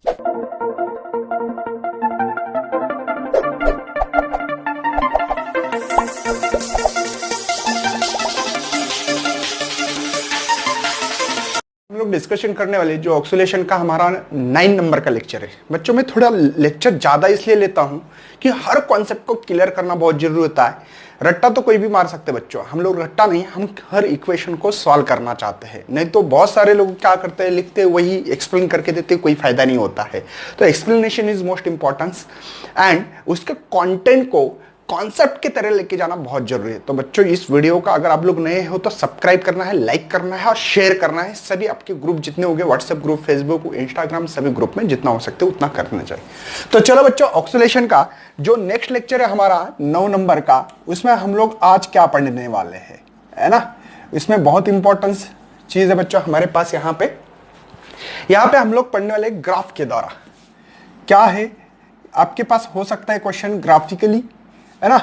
हम लोग डिस्कशन करने वाले जो ऑक्सीलेशन का हमारा 9 नंबर का लेक्चर है। बच्चों में थोड़ा लेक्चर ज्यादा इसलिए लेता हूं कि हर कॉन्सेप्ट को क्लियर करना बहुत जरूरी होता है। रट्टा तो कोई भी मार सकते बच्चों, हम लोग रट्टा नहीं, हम हर इक्वेशन को सॉल्व करना चाहते हैं। नहीं तो बहुत सारे लोग क्या करते हैं, लिखते वही एक्सप्लेन करके देते, कोई फायदा नहीं होता है। तो explanation is most importance and उसके कंटेंट को कॉन्सेप्ट की तरह लेके जाना बहुत जरूरी है। तो बच्चों इस वीडियो का अगर आप लोग नए हो तो सब्सक्राइब करना है, लाइक करना है और शेयर करना है। सभी आपके ग्रुप जितने होंगे, व्हाट्सएप ग्रुप, फेसबुक, इंस्टाग्राम, सभी ग्रुप में जितना हो सकते उतना करना चाहिए। तो चलो बच्चों, ऑक्सीलेशन का जो नेक्स्ट लेक्चर है हमारा 9 नंबर का, उसमें हम लोग आज क्या पढ़ने वाले हैं, है ना। इसमें बहुत इंपॉर्टेंस चीज है बच्चों हमारे पास। यहाँ पे हम लोग पढ़ने वाले ग्राफ के द्वारा क्या है, आपके पास हो सकता है क्वेश्चन ग्राफिकली, है ना,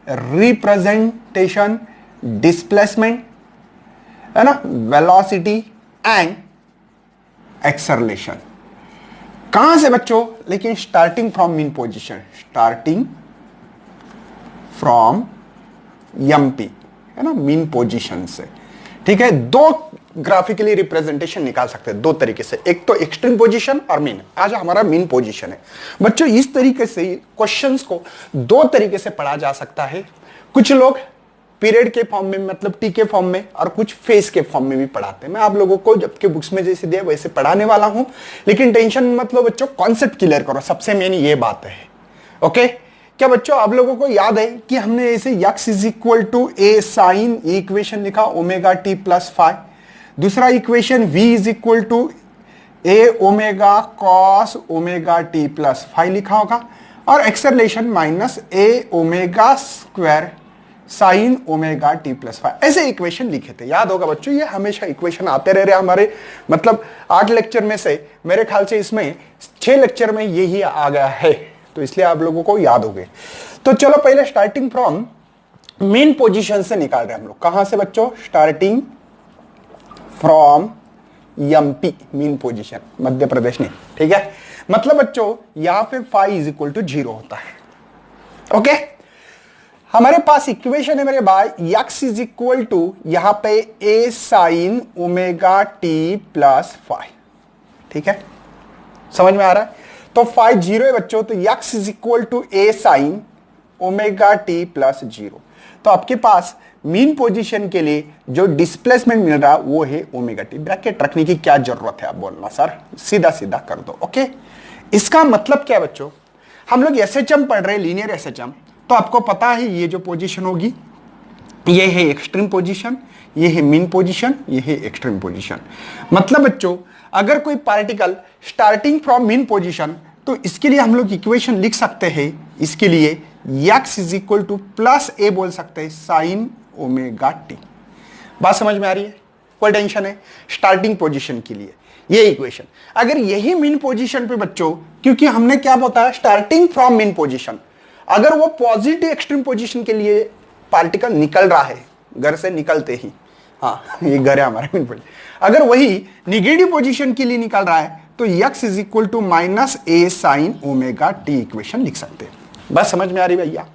रिप्रेजेंटेशन, डिस्प्लेसमेंट, है ना, वेलोसिटी एंड एक्सेलरेशन। कहां से बच्चों, लेकिन starting from mean position, starting from MP, है ना, मीन पोजीशन से। ठीक है, दो ग्राफिकली रिप्रेजेंटेशन निकाल सकते हैं दो तरीके से, एक तो एक्सट्रीम पोजीशन और मीन। आज हमारा मीन पोजीशन है बच्चों। इस तरीके से क्वेश्चंस को दो तरीके से पढ़ा जा सकता है। कुछ लोग पीरियड के फॉर्म में, मतलब टी के फॉर्म में, और कुछ फेज के फॉर्म में भी पढ़ाते हैं। मैं आप लोगों को जबकि बुक्स में जैसे दिया वैसे पढ़ाने वाला हूं, लेकिन टेंशन मत लो बच्चों, कॉन्सेप्ट क्लियर करो, सबसे मेन ये बात है। ओके, क्या बच्चों आप लोगों को याद है कि हमने ऐसे x is equal to A sine equation लिखा, ओमेगा टी प्लस फाइव। दूसरा equation v is equal to A omega cos omega t plus five लिखा होगा, और acceleration minus A omega square sine omega t plus five. ऐसे equation लिखे थे, याद होगा बच्चों। ये हमेशा इक्वेशन आते रह रहे हमारे, मतलब 8 लेक्चर में से मेरे ख्याल से इसमें 6 लेक्चर में यही आ गया है, तो इसलिए आप लोगों को याद हो गए। तो चलो पहले स्टार्टिंग फ्रॉम मेन पोजीशन से निकाल रहे हैं हम लोग। कहां से बच्चों, starting from MP, mean position, Madhya Pradesh नहीं। ठीक है, मतलब बच्चों यहां पे फाइव इज इक्वल टू 0 होता है। ओके, हमारे पास इक्वेशन है मेरे भाई, यक्स इज इक्वल टू यहां पे A sine omega t plus five. ठीक है, समझ में आ रहा है। तो फाइव 0 है बच्चों, तो x is equal to A sine omega t plus 0। तो आपके पास मीन पोजीशन के लिए जो डिस्प्लेसमेंट मिल रहा है वो है ओमेगा टी। ब्रैकेट रखने की क्या जरूरत है, आप बोलना सर, सीधा सीधा कर दो। ओके, इसका मतलब क्या है बच्चों, हम लोग एसएचएम पढ़ रहे हैं, लीनियर एसएचएम। तो आपको पता है ये जो पोजीशन होगी ये है एक्सट्रीम पोजीशन, ये है मीन पोजीशन, ये है एक्सट्रीम पोजीशन। मतलब बच्चों अगर कोई particle starting from mean position, तो इसके लिए हम लोग इक्वेशन लिख सकते हैं। इसके लिए x is equal to plus A बोल सकते हैं साइन ओमेगा टी। बात समझ में आ रही है, कोई टेंशन है। स्टार्टिंग पोजीशन के लिए ये इक्वेशन, अगर यही मीन पोजीशन पे बच्चों, क्योंकि हमने क्या बताया, स्टार्टिंग फ्रॉम मीन पोजीशन, अगर वो पॉजिटिव एक्सट्रीम पोजीशन के लिए पार्टिकल निकल रहा है घर से निकलते ही, हाँ ये घर है हमारा मीन पोजीशन, अगर वही निगेटिव पोजीशन के लिए निकल रहा है तो x is equal to minus A sine omega t equation लिख सकते हैं। बस समझ में आ रही भैया,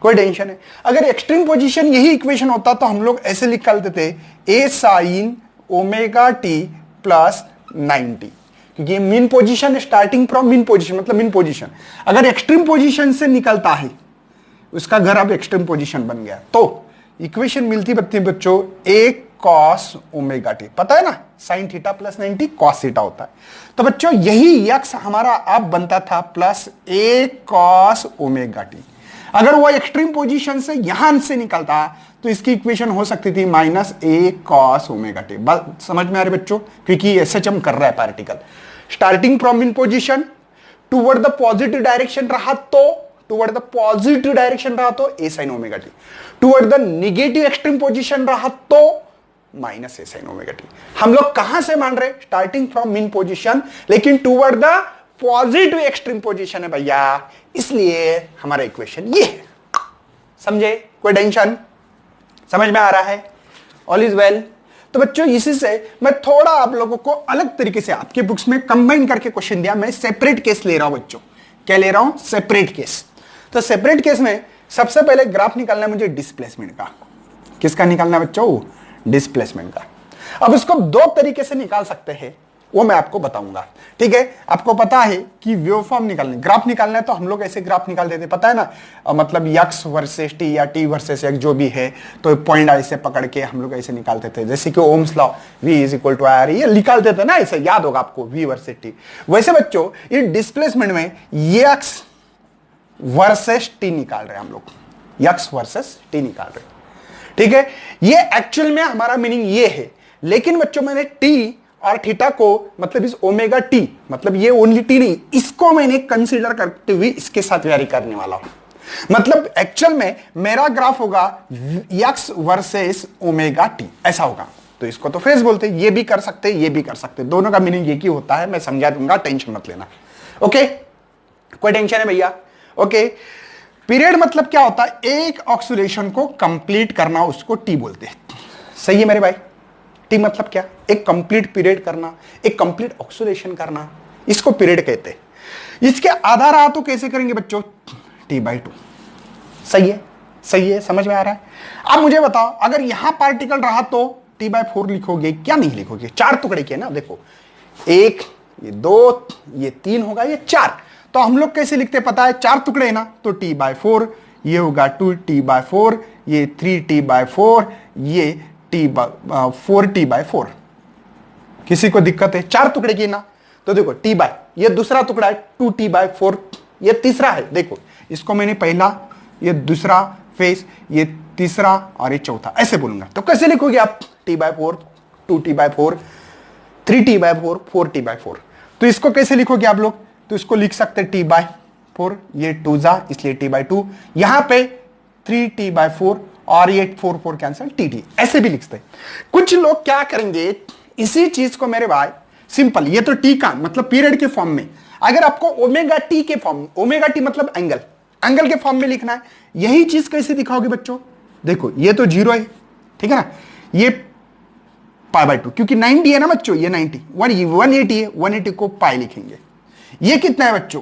कोई टेंशन है। अगर एक्सट्रीम पोजीशन यही इक्वेशन होता तो हम लोग ऐसे निकालते थे, ए साइन ओमेगा टी प्लस 90, क्योंकि mean position starting from mean position, मतलब मीन पोजीशन अगर एक्सट्रीम पोजीशन से निकलता है, उसका घर अब एक्सट्रीम पोजीशन बन गया, तो इक्वेशन मिलती बच्चों ए कॉस ओमेगा टी। पता है ना, sine theta plus 90 cos theta होता है। तो बच्चों यही यक्स हमारा अब बनता था प्लस ए कॉस ओमेगा टी। अगर वो एक्सट्रीम पोजीशन से यहां से निकलता तो इसकी इक्वेशन हो सकती थी माइनस ए कॉस ओमेगा टी। बात समझ में आ रही बच्चों, क्योंकि एसएचएम कर रहा है particle. Starting from mean position toward the positive direction रहा तो, टुवर्ड द पॉजिटिव डायरेक्शन रहा तो A sine omega t, toward the negative extreme position रहा तो माइनस ए साइन ओमेगा टी। हम लोग कहां से मान रहे, स्टार्टिंग फ्रॉम मीन पोजीशन, लेकिन toward the positive extreme position है भैया, इसलिए हमारा इक्वेशन ये है। समझे, कोई टेंशन, समझ में आ रहा है, ऑल इज वेल। तो बच्चों इसी से मैं थोड़ा आप लोगों को अलग तरीके से आपके बुक्स में कंबाइन करके क्वेश्चन दिया, मैं सेपरेट केस ले रहा हूं बच्चों। क्या ले रहा हूं? Separate case. तो सेपरेट केस में सबसे पहले ग्राफ निकालना है मुझे डिस्प्लेसमेंट का। किसका निकालना है बच्चों? डिस्प्लेसमेंट का। अब इसको दो तरीके से निकाल सकते हैं, वो मैं आपको बताऊंगा। ठीक है, आपको पता है कि वेवफॉर्म निकालने, ग्राफ निकालना है तो हम लोग ऐसे ग्राफ निकाल देते, पता है ना, मतलब x वर्सेस t या t वर्सेस x जो भी है, तो पॉइंट ऐसे पकड़ के हम लोग ऐसे निकालते थे, जैसे कि Ohm's law v is equal to r, ये निकाल देते ना, ऐसे याद होगा आपको, v वर्सेस t। वैसे बच्चों ये डिस्प्लेसमेंट में x वर्सेस t निकाल रहे हैं हम लोग, x वर्सेस t निकाल रहे हैं। ठीक है, ये एक्चुअल में हमारा मीनिंग ये है, लेकिन बच्चों मैंने t और थीटा को, मतलब इस ओमेगा टी, मतलब ये ओनली टी नहीं, इसको मैंने कंसीडर करते हुए इसके साथ वेरी करने वाला हूं। मतलब एक्चुअल में मेरा ग्राफ होगा x वर्सेस ओमेगा टी, ऐसा होगा। तो इसको तो फेज बोलते हैं, ये भी कर सकते, ये भी कर सकते, दोनों का मीनिंग एक ही होता है, मैं समझा दूंगा, टेंशन मत लेना। ओके, कोई टेंशन है भैया? ओके, पीरियड मतलब क्या होता है? एक ऑक्सीडेशन को कंप्लीट करना, उसको टी बोलते हैं। सही है मेरे भाई? टी मतलब क्या? एक कंप्लीट पीरियड करना, एक कंप्लीट ऑक्सीडेशन करना, इसको पीरियड कहते हैं। इसके आधा रहा तो कैसे करेंगे बच्चों? t/2। सही है? सही है, समझ में आ रहा है? अब मुझे बताओ, अगर यहां पार्टिकल रहा तो t/4 लिखोगे क्या नहीं लिखोगे? चार टुकड़े के ना, देखो, एक, ये दो, ये तीन होगा, ये चार, तो हम लोग कैसे लिखते पता है? चार टुकड़े है ना, तो t/4, ये होगा 2t/4, ये 3t/4, ये 4t/4। किसी को दिक्कत है? चार टुकड़े की ना, तो देखो ये दूसरा टुकड़ा है 2t/4, ये तीसरा है, देखो इसको मैंने पहला, ये दूसरा फेस, ये तीसरा और ये चौथा, ऐसे बोलूंगा। तो कैसे लिखोगे आप? t/4, 2t/4, 3t/4, 4t/4। तो इसको कैसे लिखोगे आप लोग? तो इसको लिख सकते t/4, ये 2 जा, इसलिए t/2, यहां पे 3t/4 और ये 4 कैंसिल, tt, ऐसे भी लिखते हैं। कुछ लोग क्या करेंगे, इसी चीज को मेरे भाई सिंपल, ये तो टी का मतलब पीरियड के फॉर्म में, अगर आपको ओमेगा टी के फॉर्म, ओमेगा टी मतलब एंगल, एंगल के फॉर्म में लिखना है, यही चीज कैसे दिखाओगे बच्चों? देखो ये तो 0 है, ठीक है ना, ये π/2, क्योंकि 90 है ना बच्चों, ये 90, 180 है, 180 को पाई लिखेंगे। ये कितना है बच्चों?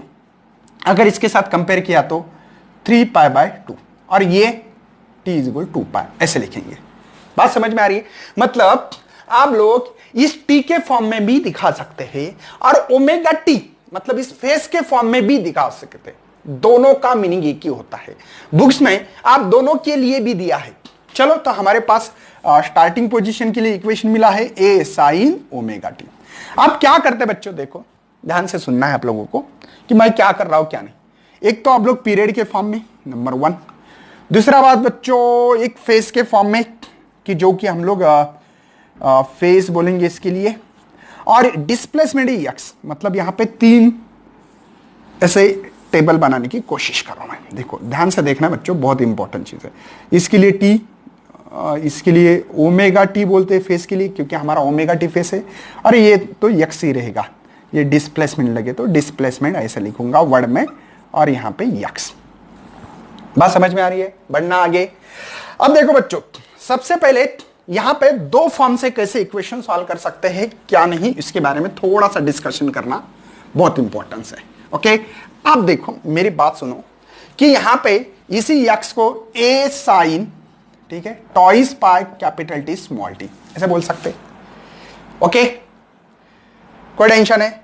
अगर इसके साथ कंपेयर किया तो 3π/2, और ये t इज इक्वल 2π, ऐसे लिखेंगे। बात समझ में आ रही है? मतलब आप लोग इस t के फॉर्म में भी दिखा सकते हैं और ओमेगा t मतलब इस फेस के फॉर्म में भी दिखा सकते हैं। दोनों का मीनिंग एक ही होता है। बुक्स में आप दोनों के लिए भी दिया है। चलो, तो हमारे पास स्टार्टिंग पोजीशन के लिए इक्वेशन मिला है a sin ओमेगा t। आप क्या करते बच्चों? देखो ध्यान से सुनना है आप लोगों को कि मैं क्या कर रहा हूं क्या नहीं। एक तो आप लोग पीरियड के फॉर्म में, नंबर 1। दूसरा बात बच्चों, एक फेस के फॉर्म में, कि जो कि हम लोग फेस बोलेंगे इसके लिए, और डिस्प्लेसमेंट x, मतलब यहां पे 3 ऐसे टेबल बनाने की कोशिश कर रहा हूं मैं। देखो ध्यान से देखना बच्चों, बहुत इंपॉर्टेंट चीज है। इसके लिए t, इसके लिए ओमेगा टी बोलते हैं फेस के लिए, क्योंकि हमारा ओमेगा टी फेस है, और ये तो x ही रहेगा। ये डिस्प्लेसमेंट लगे तो डिस्प्लेसमेंट ऐसे लिखूंगा वर्ड में, और यहां पे x। बात समझ में आ रही है? बढ़ना आगे। अब देखो बच्चों, सबसे पहले यहां पे दो फॉर्म से कैसे इक्वेशन सॉल्व कर सकते हैं क्या नहीं, इसके बारे में थोड़ा सा डिस्कशन करना बहुत इंपॉर्टेंस है। ओके, अब देखो मेरी बात सुनो कि यहां पे इसी x को a sin, ठीक है, twice pi capital T small t, ऐसे बोल सकते। ओके, कोई टेंशन है?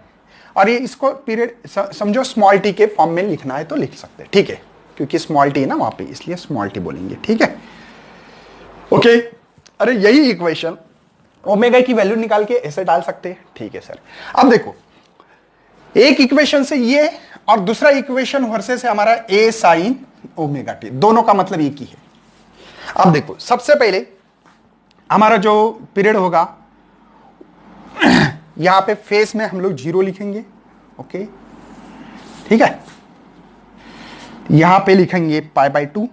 और ये इसको पीरियड समझो स्मॉल t के फॉर्म में लिखना है तो लिख सकते, ठीक है, क्योंकि स्मॉल t है ना वहां पे, इसलिए स्मॉल t बोलेंगे, ठीक है। ओके, अरे यही इक्वेशन ओमेगा की वैल्यू निकाल के ऐसे डाल सकते हैं, ठीक है सर। अब देखो, एक इक्वेशन से ये और दूसरा इक्वेशन वर्सेस है हमारा a sin ओमेगा t, दोनों का मतलब एक ही है। अब देखो, सबसे पहले हमारा जो पीरियड होगा, यहां पे फेस में हम लोग 0 लिखेंगे। ओके, ठीक है, यहां पे लिखेंगे π/2,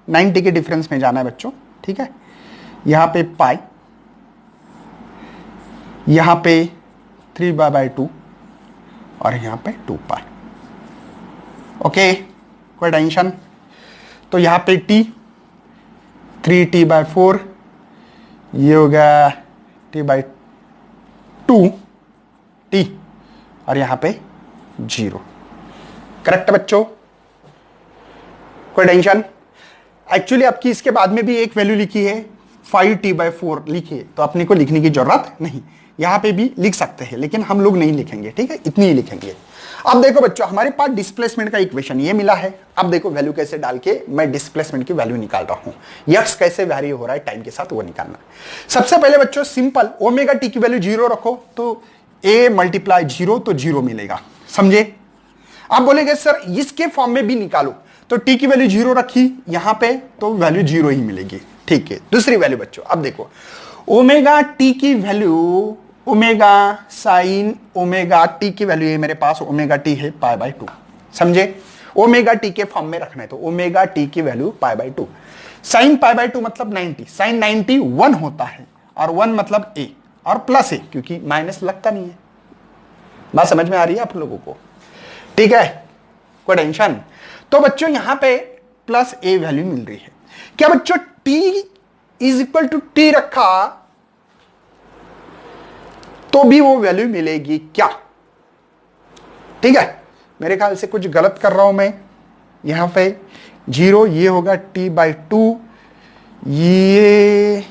90 के डिफरेंस में जाना है बच्चों, ठीक है। यहां पे पाई, यहां पे 3π/2 और यहां पे 2π। ओके, कोई टेंशन? तो यहां पे t 3t/4, ये होगा t/2 t और यहां पे 0। करेक्ट बच्चों, कोई टेंशन? एक्चुअली आपकी इसके बाद में भी एक वैल्यू लिखी है 5t/4 लिखी है, तो अपने को लिखने की जरूरत नहीं, यहां पे भी लिख सकते हैं लेकिन हम लोग नहीं लिखेंगे, ठीक है, इतनी ही लिखेंगे। अब देखो बच्चों, हमारे पास डिस्प्लेसमेंट का इक्वेशन ये मिला है। अब देखो वैल्यू कैसे डाल के मैं डिस्प्लेसमेंट की वैल्यू निकाल रहा हूं, यक्स कैसे वैरी हो रहा है टाइम के साथ वो निकालना। सबसे पहले बच्चों सिंपल, ओमेगा टी की वैल्यू 0 रखो तो a मल्टीप्लाई 0 तो 0 मिलेगा, समझे? आप बोलेंगे सर इसके फॉर्म में भी निकालो, तो t की वैल्यू 0 रखी यहां पे तो वैल्यू 0 ही मिलेगी, ठीक है। दूसरी वैल्यू बच्चों, अब देखो ओमेगा टी की value, omega sine omega T की वैल्यू है मेरे पास, ओमेगा टी है π/2, समझे? ओमेगा टी के फॉर्म में रखना है तो ओमेगा टी की वैल्यू π/2, साइन π/2 मतलब 90, साइन 90 1 होता है और 1 मतलब a और प्लस a, क्योंकि माइनस लगता नहीं है। बात समझ में आ रही है आप लोगों को? ठीक है, कोई टेंशन? तो बच्चों यहां पे प्लस a वैल्यू मिल रही है। क्या बच्चों t is equal to t रखा तो भी वो वैल्यू मिलेगी क्या? ठीक है, मेरे ख्याल से कुछ गलत कर रहा हूं मैं यहां पे। 0 ये होगा t/2, ये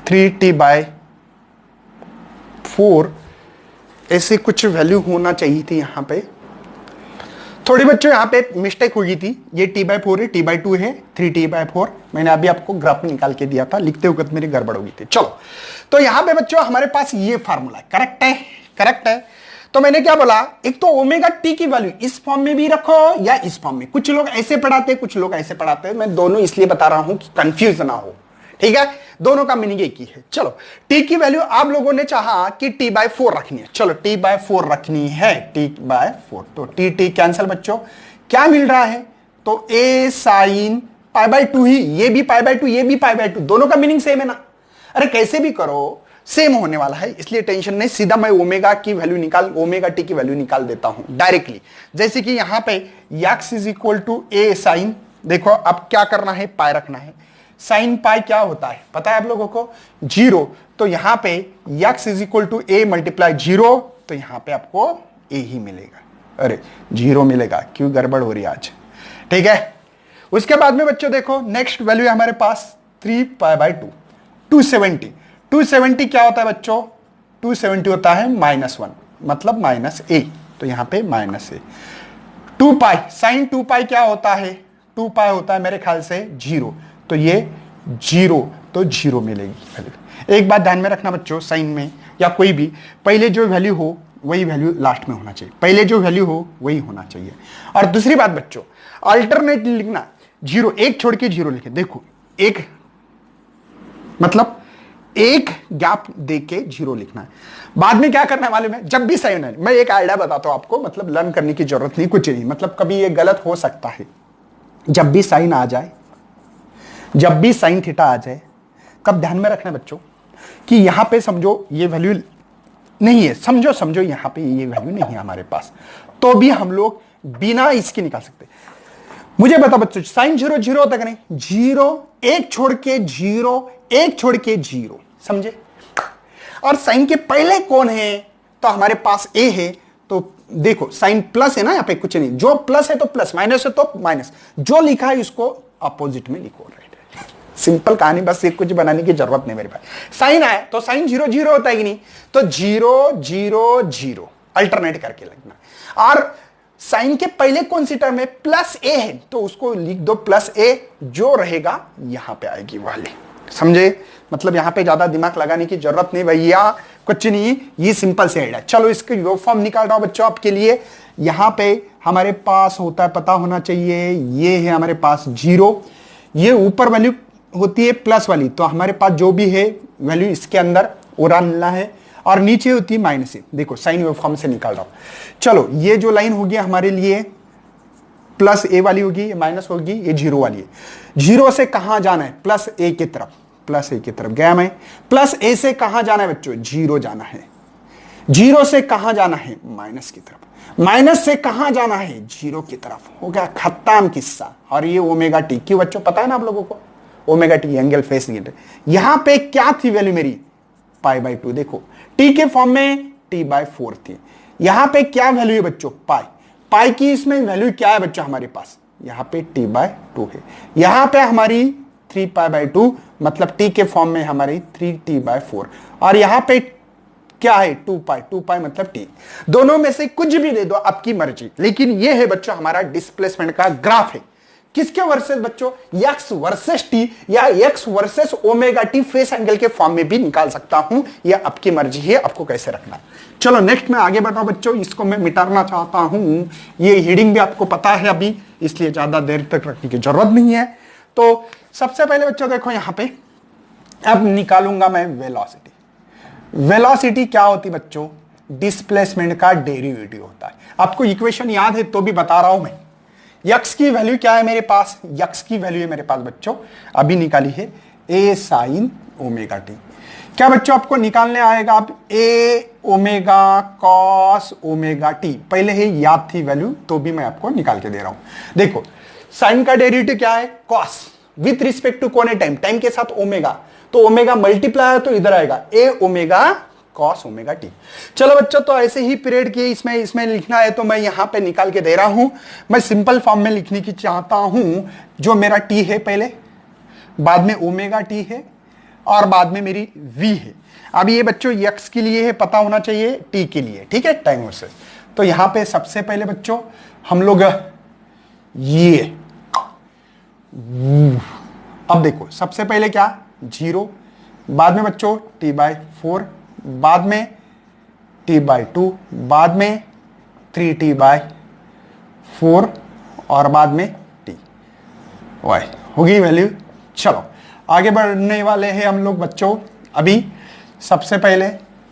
3t/4, ऐसे कुछ वैल्यू होना चाहिए थी यहां पे। थोड़ी बच्चों यहां पे मिस्टेक हो गई थी, ये t/4 है, t/2 है, 3t/4। मैंने अभी आपको ग्राफ में निकाल के दिया था, लिखते वक्त मेरी गड़बड़ हो गई थी। चलो, तो यहां पे बच्चों हमारे पास ये फार्मूला करेक्ट है, करेक्ट है। तो मैंने क्या बोला, एक तो ओमेगा टी की वैल्यू इस फॉर्म में भी रखो या इस फॉर्म में, कुछ लोग ऐसे पढ़ाते हैं कुछ लोग ऐसे पढ़ाते हैं, मैं दोनों इसलिए बता रहा हूं कि कंफ्यूज ना हो, ठीक है? दोनों का मीनिंग एक ही है। चलो, t की वैल्यू आप लोगों ने चाहा कि t/4 रखनी है, चलो t/4 रखनी है, t/4 तो t कैंसिल बच्चों, क्या मिल रहा है? तो a साइन π/2 ही, ये भी π/2 ये भी π/2, दोनों का मीनिंग सेम है ना। अरे कैसे भी करो सेम होने वाला है, इसलिए टेंशन नहीं, सीधा मैं ओमेगा की वैल्यू निकाल, ओमेगा टी की वैल्यू निकाल देता हूं डायरेक्टली। जैसे कि यहां पे x is equal to a sine, देखो अब क्या करना है, पाई रखना है। साइन पाई क्या होता है पता है आप लोगों को? 0, तो यहां पे x is equal to a multiply 0, तो यहां पे आपको a ही मिलेगा। अरे 0 मिलेगा, क्यों गड़बड़ हो रही है आज, ठीक है? उसके बाद में बच्चों देखो नेक्स्ट वैल्यू है हमारे पास 3π/2, 270 क्या होता है बच्चों? 270 होता है -1, मतलब -a, तो यहां पे -a। 2π, साइन 2π क्या होता है? 2π होता है मेरे ख्याल से 0, तो ये 0, तो 0 मिलेगी। एक बात ध्यान में रखना बच्चों, साइन में या कोई भी पहले जो वैल्यू हो वही वैल्यू लास्ट में होना चाहिए, पहले जो वैल्यू हो वही होना चाहिए। और दूसरी बात बच्चों, अल्टरनेट लिखना, 0 एक छोड़ के 0 लिखे, देखो एक मतलब एक गैप दे के 0 लिखना है। बाद में क्या करना है मालूम है? जब भी साइन है, मैं एक आइडिया बताता हूं आपको, मतलब लर्न करने की जरूरत नहीं, कुछ नहीं, मतलब कभी ये गलत हो सकता है। जब भी साइन आ जाए, जब भी साइन थीटा आ जाए, तब ध्यान में रखना बच्चों कि यहां पे समझो ये वैल्यू नहीं है, समझो यहां पे ये वैल्यू नहीं है हमारे पास, तो भी हम लोग बिना इसके निकाल सकते। मुझे बता बच्चों, साइन 0 0 तक नहीं, 0 एक छोड़ के 0 एक छोड़ के 0, समझे? और साइन के पहले कौन है? तो हमारे पास a है, तो देखो साइन प्लस है ना, यहां पे कुछ नहीं, जो प्लस है तो प्लस, माइनस है तो माइनस, जो लिखा है इसको अपोजिट में लिखो, राइट? सिंपल कहानी, बस ये कुछ बनाने की जरूरत नहीं मेरे पास। साइन आए तो साइन 0 0 होता है कि नहीं, तो 0 0 0 अल्टरनेट करके लगना। और साइन के पहले कौन सी टर्म है? प्लस a है, तो उसको लिख दो प्लस a, जो रहेगा यहां पे आएगी वाली, समझे? मतलब यहां पे ज्यादा दिमाग लगाने की जरूरत नहीं भैया, कुछ नहीं, ये सिंपल से है। चलो इसके योग फॉर्म निकाल रहा हूं बच्चों आपके लिए। यहां पे हमारे पास होता है, पता होना चाहिए, ये है हमारे पास 0, ये ऊपर वैल्यू होती है प्लस वाली, तो हमारे पास जो भी है वैल्यू इसके अंदर वो डालना है, और नीचे होती है माइनस ए। देखो साइन वेव फॉर्म से निकाल रहा हूं। चलो ये जो लाइन होगी हमारे लिए प्लस ए वाली होगी, ये माइनस होगी, ये 0 वाली है। 0 से कहां जाना है? प्लस ए की तरफ, प्लस ए की तरफ गया मैं। प्लस ए से कहां जाना है बच्चों? 0 जाना है। 0 से कहां जाना है? माइनस की तरफ। माइनस से कहां जाना है? 0 की तरफ। हो गया खत्म किस्सा। और ये ओमेगा टी, क्यों बच्चों पता है ना आप लोगों को? Omega T angle facing it. यहां पे क्या थी वैल्यू मेरी, पाई बाई 2। देखो टी के फॉर्म में टी बाई 4 थी। यहां पे क्या वैल्यू है बच्चों, पाई। पाई की इसमें वैल्यू क्या है बच्चों हमारे पास, यहां पे टी बाई 2 है। यहां पे हमारी 3 पाई बाई 2 मतलब टी के फॉर्म में हमारी 3 टी बाई 4, और यहां पे क्या है 2 पाई, 2 पाई मतलब टी। दोनों में से कुछ भी दे दो आपकी मर्जी, लेकिन ये है बच्चों हमारा डिस्प्लेसमेंट का ग्राफ है। किसके वर्सेस बच्चों, एक्स वर्सेस टी या x versus omega T face angle के फॉर्म में भी निकाल सकता हूं, यह आपकी मर्जी है आपको कैसे रखना। चलो नेक्स्ट में आगे बढ़ाओ बच्चों, इसको मैं मिटाना चाहता हूं। ये हीडिंग भी आपको पता है अभी, इसलिए ज्यादा देर तक रखने की जरूरत नहीं है। तो सबसे पहले बच्चों देखो यहां पे अब निकालूंगा मैं वेलोसिटी। वेलोसिटी क्या होती बच्चों, डिस्प्लेसमेंट का डेरिवेटिव होता है। आपको इक्वेशन याद है तो भी बता रहा हूं मैं। यक्स की वैल्यू क्या है मेरे पास, यक्स की वैल्यू है मेरे पास बच्चों अभी निकाली है ए साइन ओमेगा टी। क्या बच्चों आपको निकालने आएगा, आप ए ओमेगा कॉस ओमेगा टी, पहले ही याद थी वैल्यू तो भी मैं आपको निकाल के दे रहा हूं। देखो साइन का डेरिवेटिव क्या है, कॉस विथ रिस्पेक्ट टू कौन है, टाइम, टाइम के साथ ओमेगा, तो ओमेगा मल्टीप्लाई है तो इधर आएगा ए ओमेगा कॉस ओमेगा टी। चलो बच्चों तो ऐसे ही पीरियड की इसमें लिखना है तो मैं यहां पे निकाल के दे रहा हूं। मैं सिंपल फॉर्म में लिखने की चाहता हूं, जो मेरा टी है पहले, बाद में ओमेगा टी है और बाद में मेरी वी है। अब ये बच्चों यक्स के लिए है, पता होना चाहिए टी के लिए, ठीक है, टाइम वर्सेस। तो यहां पे सबसे पहले बच्चों हम लोग ये, अब देखो सबसे पहले क्या, 0, बाद में बच्चों टी बाई 4, बाद में टी बाई 2, बाद में 3 टी बाई 4 और बाद में टी वाई होगी वैल्यू। चलो आगे बढ़ने वाले हैं हम लोग बच्चों। अभी सबसे पहले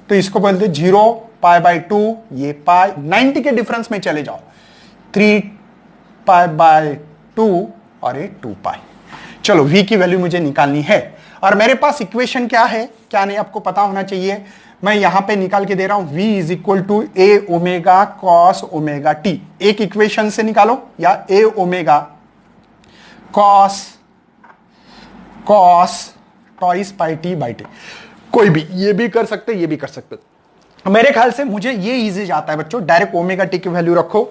तो इसको बोलते 0 पाई बाई 2, ये पाई 90 के डिफरेंस में चले जाओ, 3 पाई बाई 2 और ये 2 पाई। चलो v की वैल्यू मुझे निकालनी है और मेरे पास इक्वेशन क्या है, क्या नहीं आपको पता होना चाहिए। मैं यहां पे निकाल के दे रहा हूं v is equal to A omega cos omega t. एक इक्वेशन से निकालो, या A omega cos twice pi t by T, कोई भी, ये भी कर सकते, ये भी कर सकते। मेरे ख्याल से मुझे ये इजी जाता है बच्चों, डायरेक्ट ओमेगा टी की वैल्यू रखो,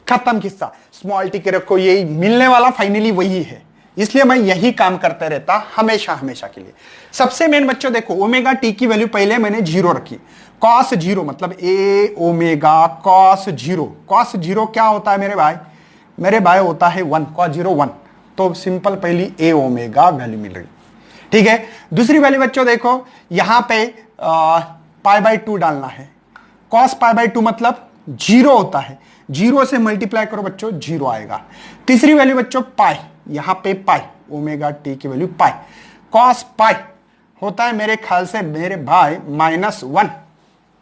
खत्म किस्सा, स्मॉल टी के रखो, ये मिलने वाला फाइनली वही है, इसलिए मैं यही काम करते रहता हमेशा हमेशा के लिए। सबसे मेन बच्चों देखो ओमेगा टी की वैल्यू पहले मैंने 0 रखी, कॉस 0 मतलब ए ओमेगा कॉस 0। कॉस 0 क्या होता है मेरे भाई होता है 1, कॉस 0 1, तो सिंपल पहली ए ओमेगा वैल्यू मिल रही, ठीक है। दूसरी वैल्यू बच्चों देखो यहां पे पाई बाई 2 डालना है, कॉस पाई बाई 2 मतलब 0 होता है, 0 से मल्टीप्लाई करो बच्चों 0 आएगा। तीसरी वैल्यू बच्चों पाई, यहां पे पाई ओमेगा टी की वैल्यू पाई, कॉस पाई होता है मेरे ख्याल से मेरे भाई -1,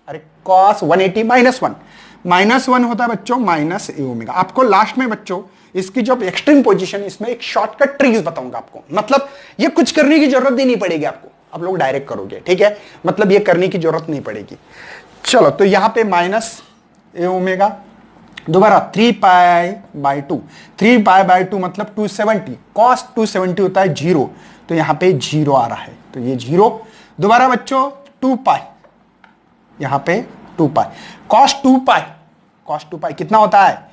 अरे कॉस 180 -1 होता है बच्चों माइनस ए ओमेगा। आपको लास्ट में बच्चों इसकी जो एक्सट्रीम पोजीशन, इसमें एक शॉर्टकट ट्रिक्स बताऊंगा आपको, मतलब ये कुछ करने की जरूरत ही नहीं पड़ेगी आपको, आप लोग डायरेक्ट करोगे, ठीक है, मतलब ये करने की जरूरत नहीं पड़ेगी। चलो तो यहां पे माइनस ए ओमेगा, दोबारा 3 पाई बाई 2, 3 पाई बाई 2 मतलब 270, कॉस 270 होता है 0, तो यहां पे 0 आ रहा है, तो ये 0। दोबारा बच्चों 2 पाई, यहां पे 2 पाई, कॉस 2 पाई कितना होता है,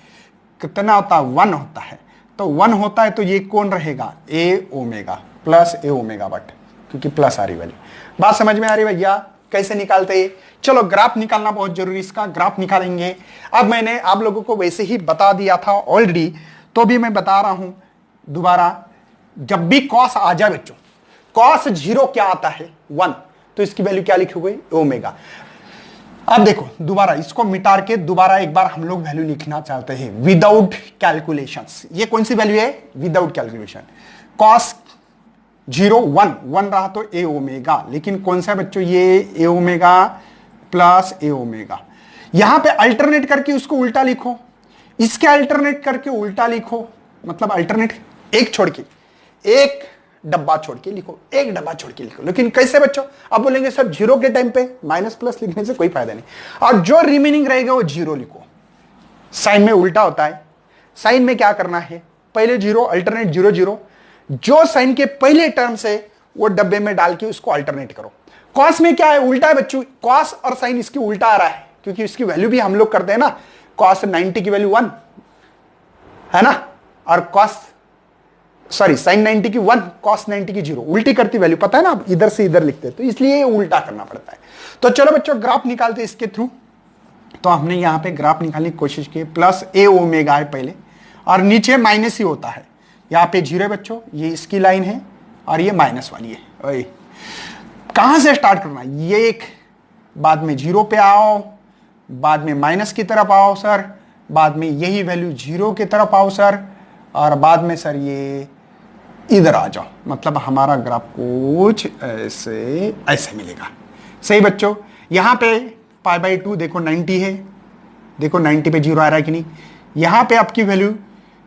1 होता है, तो 1 होता है तो ये कौन रहेगा, A omega plus A omega but, क्योंकि प्लस आ रही वैल्यू। बात समझ में आ रही भैया, कैसे निकालते हैं। चलो ग्राफ निकालना बहुत जरूरी, इसका ग्राफ निकालेंगे। अब मैंने आप लोगों को वैसे ही बता दिया था ऑलरेडी, तो भी मैं बता रहा हूं दोबारा, जब भी कॉस आ जाए बच्चों, कॉस 0 क्या आता है 1, तो इसकी वैल्यू क्या लिखी हुई ओमेगा। अब देखो दोबारा इसको मिटा के दोबारा एक बार हम लोग वैल्यू लिखना चाहते हैं विदाउट कैलकुलेशंस। ये कौन सी वैल्यू है, विदाउट कैलकुलेशन। कॉस 0 1 रहा तो ए ओमेगा, लेकिन कौन सा बच्चों ये ए ओमेगा प्लस ए ओमेगा। यहां पे अल्टरनेट करके उसको उल्टा लिखो, इसके अल्टरनेट करके उल्टा लिखो, मतलब अल्टरनेट एक छोड़ के, एक डब्बा छोड़ के लिखो, एक डब्बा छोड़ के लिखो। लेकिन कैसे बच्चों, आप बोलेंगे सर 0 के टाइम पे माइनस प्लस लिखने से कोई फायदा नहीं, और जो रिमेनिंग रहेगा वो 0 लिखो। साइन में उल्टा होता है, साइन में क्या करना है, पहले 0 अल्टरनेट 0 0, जो साइन के पहले टर्म से वो डब्बे में डाल के उसको अल्टरनेट करो। कॉस में क्या है, उल्टा है बच्चों, कॉस और साइन इसकी उल्टा आ रहा है, क्योंकि इसकी वैल्यू भी हम लोग करते हैं ना, कॉस 90 की वैल्यू 1 है ना, और कॉस सॉरी साइन 90 की 1, कॉस 90 की 0, उल्टी करती वैल्यू, पता है ना, आप इधर से इधर लिखते हैं, तो इसलिए ये उल्टा करना पड़ता है। तो चलो बच्चों ग्राफ निकालते इसके थ्रू। तो हमने यहां पे ग्राफ निकालने की कोशिश की, प्लस ए ओमेगा है पहले, और नीचे माइनस ही होता है, यहाँ पे 0 है बच्चों, ये इसकी लाइन है और ये माइनस वाली है। कहां से स्टार्ट करना, ये एक, बाद में 0 पे आओ, बाद में माइनस की तरफ आओ सर, बाद में यही वैल्यू 0 की तरफ आओ सर, और बाद में सर ये इधर आ जाओ। मतलब हमारा ग्राफ कुछ ऐसे ऐसे मिलेगा। सही बच्चों, यहां पे π/2 देखो 90 है, देखो 90 पे 0 आ रहा है कि नहीं। यहां पे आपकी वैल्यू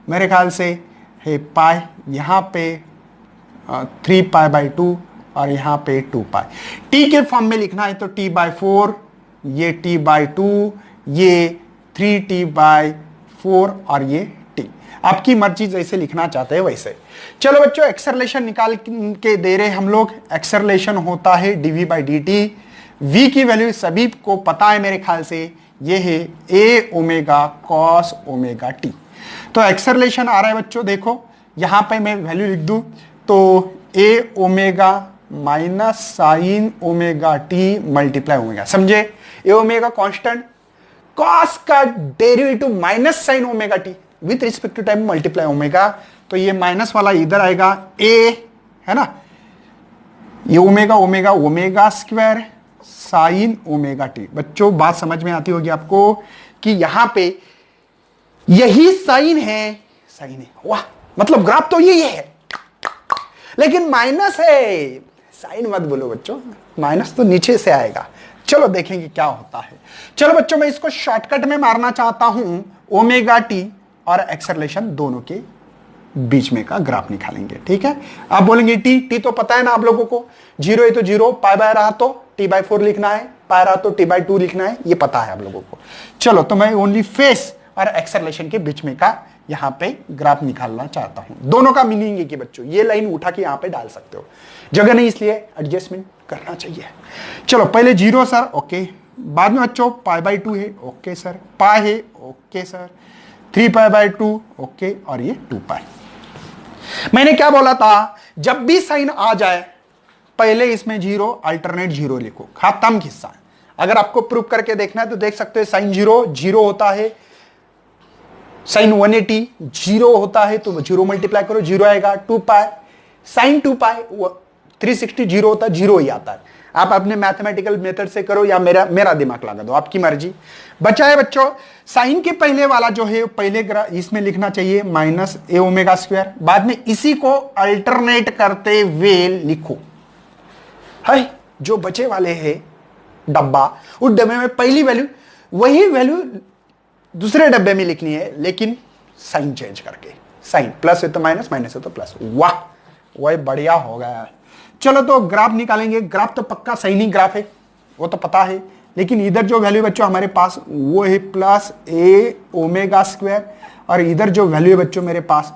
मेरे ख्याल से है पाई, यहां पे 3π/2 और यहां पे 2π। टी के फॉर्म में लिखना है तो t/4, ये t/2, ये 3t/4 और ये t, आपकी मर्जी जैसे लिखना चाहते हैं वैसे। चलो बच्चों एक्सेलरेशन निकाल के दे रहे हम लोग। एक्सेलरेशन होता है dv/dt। v की वैल्यू सभी को पता है मेरे ख्याल से, ये है a omega cos omega t। तो एक्सेलरेशन आ रहा है बच्चों, देखो यहां पे मैं वैल्यू लिख दूं तो a omega minus sine omega t multiply omega, समझे। ए ओमेगा कांस्टेंट, कॉस का derivative minus sine omega t with respect to time multiply omega, तो ये माइनस वाला इधर आएगा, ए है ना, ये omega omega omega square sine omega T. बच्चों बात समझ में आती होगी आपको कि यहां पे यही साइन है, साइन है, वाह, मतलब ग्राफ तो यही है लेकिन माइनस है। साइन मत बोलो बच्चों, माइनस तो नीचे से आएगा। चलो देखेंगे क्या होता है। चलो बच्चों मैं इसको शॉर्टकट में मारना चाहता हूं, ओमेगा टी और एक्सेलरेशन दोनों के बीच में का ग्राफ निकालेंगे, ठीक है। आप बोलेंगे टी तो पता है ना आप लोगों को, 0 है तो 0, पाई बाय रहा तो t/4 लिखना है, पाई रहा तो t/2 लिखना है, ये पता है आप लोगों को। चलो तो मैं ओनली फेस और एक्सेलरेशन के बीच में का यहां पे ग्राफ निकालना चाहता हूं। दोनों का मीनिंग है कि बच्चों ये लाइन उठा के यहां पे डाल सकते हो, जगह नहीं इसलिए एडजस्टमेंट करना चाहिए। चलो पहले 0 सर, ओके, बाद में बच्चों π/2 है, ओके सर, पाई है, ओके सर, 3π/2, ओके, और ये 2π। मैंने क्या बोला था, जब भी साइन आ जाए पहले इसमें 0 अल्टरनेट 0 लिखो, खत्म किस्सा। अगर आपको प्रूफ करके देखना है तो देख सकते हो, साइन 0 होता है, साइन 180 0 होता है तो 0 मल्टीप्लाई करो 0 आएगा, 2π, साइन 2π 360 0 होता है, 0 ही आता है। आप अपने मैथमेटिकल मेथड से करो या मेरा दिमाग लगा दो, आपकी मर्जी। बचा है बच्चों साइन के पहले वाला जो है, पहले इसमें लिखना चाहिए माइनस ए ओमेगा स्क्वायर, बाद में इसी को अल्टरनेट करते हुए लिखो। है जो बचे वाले है डब्बा, उस डब्बे में पहली वैल्यू वही वैल्यू दूसरे डब्बे में लिखनी है, लेकिन साइन चेंज करके। साइन प्लस है तो माइनस, माइनस है तो प्लस, वाह वही बढ़िया हो गया। चलो तो ग्राफ निकालेंगे। ग्राफ तो पक्का साइन ही ग्राफ है, वो तो पता है, लेकिन इधर जो वैल्यू बच्चों हमारे पास वो है प्लस ए ओमेगा स्क्वायर, और इधर जो वैल्यू है बच्चों मेरे पास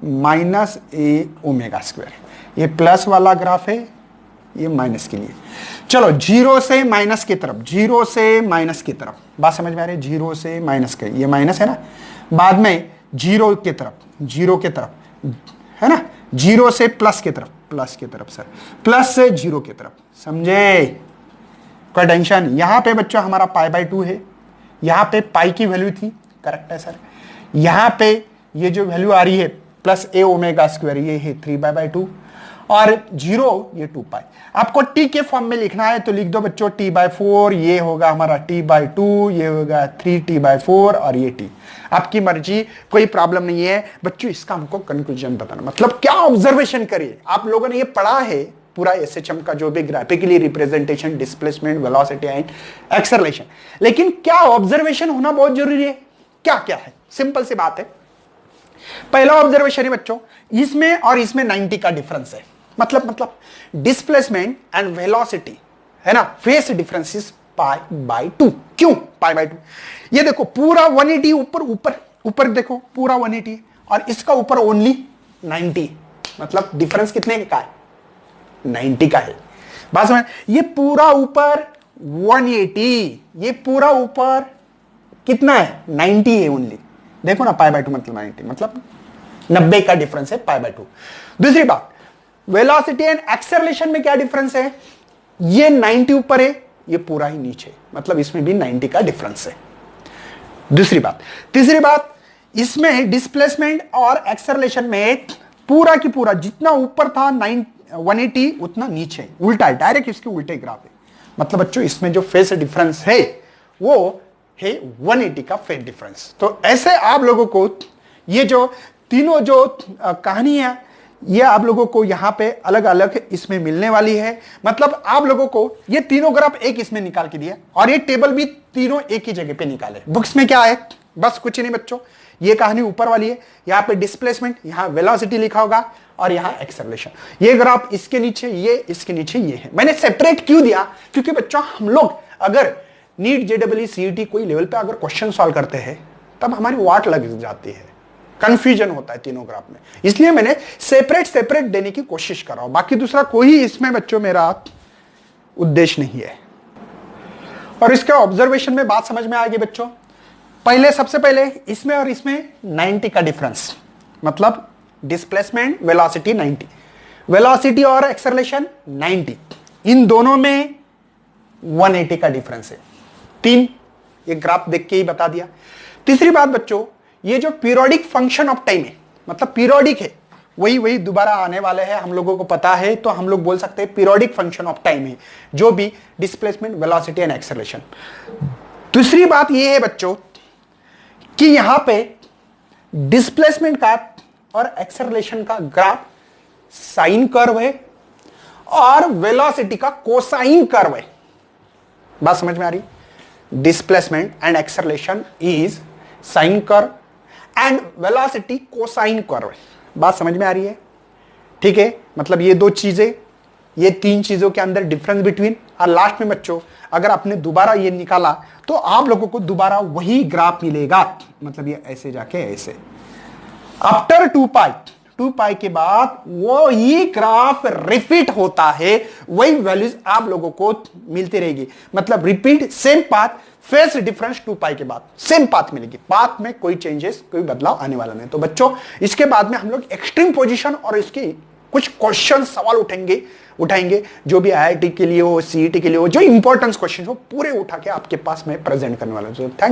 माइनस ए ओमेगा स्क्वायर। ये प्लस वाला ग्राफ है, ये माइनस के लिए। चलो 0 से माइनस की तरफ, 0 से माइनस की तरफ, बात समझ में आ रही है, 0 से माइनस के, ये माइनस है ना, बाद में 0 की तरफ, 0 की तरफ है ना, 0 से प्लस की तरफ, प्लस की तरफ सर, प्लस से 0 की तरफ, समझे, कोई टेंशन। यहां पे बच्चों हमारा π/2 है, यहां पे पाई की वैल्यू थी, करेक्ट है सर। यहां पे ये जो वैल्यू आ रही है प्लस ए ओमेगा स्क्वायर, ये है 3π/2, और 0 ये 2π। आपको टी के फॉर्म में लिखना है तो लिख दो बच्चों t/4, ये होगा हमारा t/2, ये होगा 3t/4 और ये t, आपकी मर्जी, कोई प्रॉब्लम नहीं है बच्चों। इसका हमको कंक्लूजन बताना, मतलब क्या ऑब्जर्वेशन करिए। आप लोगों ने ये पढ़ा है पूरा एसएचएम का जो भी graphically representation, displacement, velocity and acceleration, लेकिन क्या ऑब्जर्वेशन होना बहुत जरूरी है। क्या क्या है, सिंपल सी बात है। पहला ऑब्जर्वेशन है बच्चों, इसमें और इसमें 90 का डिफरेंस है, मतलब डिस्प्लेसमेंट एंड वेलोसिटी है ना, फेस डिफरेंस इज π/2। क्यों π/2? ये देखो पूरा 180 ऊपर ऊपर ऊपर देखो पूरा 180, और इसका ऊपर ओनली 90, मतलब डिफरेंस कितने का है? 90 का है। बात समझ? ये पूरा ऊपर 180, ये पूरा ऊपर कितना है? 90 है ओनली। देखो ना, पाई बाय 2 मतलब 90, मतलब 90 का डिफरेंस है पाई बाय 2। दूसरी बात, वेलोसिटी एंड एक्सेलरेशन में क्या डिफरेंस है? ये 90 ऊपर है, ये पूरा ही नीचे, मतलब इसमें भी 90 का डिफरेंस है। दूसरी बात। तीसरी बात, इसमें डिस्प्लेसमेंट और एक्सेलरेशन में पूरा की पूरा जितना ऊपर था 180 उतना नीचे, उल्टा है, डायरेक्ट इसके उल्टे ग्राफ है। मतलब बच्चों इसमें जो फेस डिफरेंस है वो है 180 का फेस डिफरेंस। तो ऐसे आप लोगों को ये जो तीनों जो कहानी है, ये आप लोगों को यहां पे अलग अलग इसमें मिलने वाली है। मतलब आप लोगों को ये तीनों ग्राफ एक इसमें निकाल के दिया और ये टेबल भी तीनों एक ही जगह पे निकाले। बुक्स में क्या है? बस कुछ नहीं बच्चों, ये कहानी ऊपर वाली है, यहां पे डिस्प्लेसमेंट, यहां वेलोसिटी लिखा होगा और यहां एक्सेलरेशन। ये ग्राफ इसके नीचे ये, इसके नीचे ये है। मैंने सेपरेट क्यों दिया? क्योंकि बच्चों हम लोग अगर नीट जेडब्ल्यू सीईटी कोई लेवल पे अगर क्वेश्चन सॉल्व करते हैं तब हमारी वाट लग जाती है, कंफ्यूजन होता है तीनों ग्राफ में, इसलिए मैंने सेपरेट सेपरेट देने की कोशिश कर रहा हूं। बाकी दूसरा कोई इसमें बच्चों मेरा उद्देश्य नहीं है। और इसके ऑब्जर्वेशन में बात समझ में आ गई बच्चों। पहले सबसे पहले इसमें और इसमें 90 का डिफरेंस, मतलब डिस्प्लेसमेंट वेलोसिटी 90, वेलोसिटी और एक्सेलरेशन 90, इन दोनों में 180 का डिफरेंस है। 3 ये ग्राफ देख के ही बता दिया। तीसरी बात बच्चों, ये जो पीरियोडिक फंक्शन ऑफ टाइम है, मतलब पीरियोडिक है, वही दोबारा आने वाले हैं, हम लोगों को पता है, तो हम लोग बोल सकते हैं पीरियोडिक फंक्शन ऑफ टाइम है जो भी डिस्प्लेसमेंट वेलोसिटी एंड एक्सेलरेशन। दूसरी बात ये है बच्चों कि यहां पे डिस्प्लेसमेंट का और एक्सेलरेशन का ग्राफ साइन कर्व है और वेलोसिटी का कोसाइन कर्व है। बात समझ में आ रही? Displacement and acceleration is sine curve and velocity cosine curve. बात समझ में आ रही है? ठीक है, मतलब ये दो चीजें, ये 3 चीजों के अंदर डिफरेंस बिटवीन। और लास्ट में बच्चों अगर आपने दोबारा ये निकाला तो आप लोगों को दोबारा वही ग्राफ मिलेगा, मतलब ये ऐसे जाके ऐसे आफ्टर 2 पाई के बाद वो ये ग्राफ रिपीट होता है, वही वैल्यूज आप लोगों को मिलती रहेगी, मतलब repeat same path, phase difference 2 पाई के बाद सेम पाथ मिलेगी, पाथ में कोई चेंजेस कोई बदलाव आने वाला नहीं। तो बच्चों इसके बाद में हम लोग एक्सट्रीम पोजीशन और इसकी कुछ क्वेश्चन सवाल उठाएंगे जो भी आईआईटी के लिए हो, सीईटी के लिए हो, जो इंपॉर्टेंस क्वेश्चन हो पूरे उठा के आपके पास में प्रेजेंट करने वाला हूं। थैंक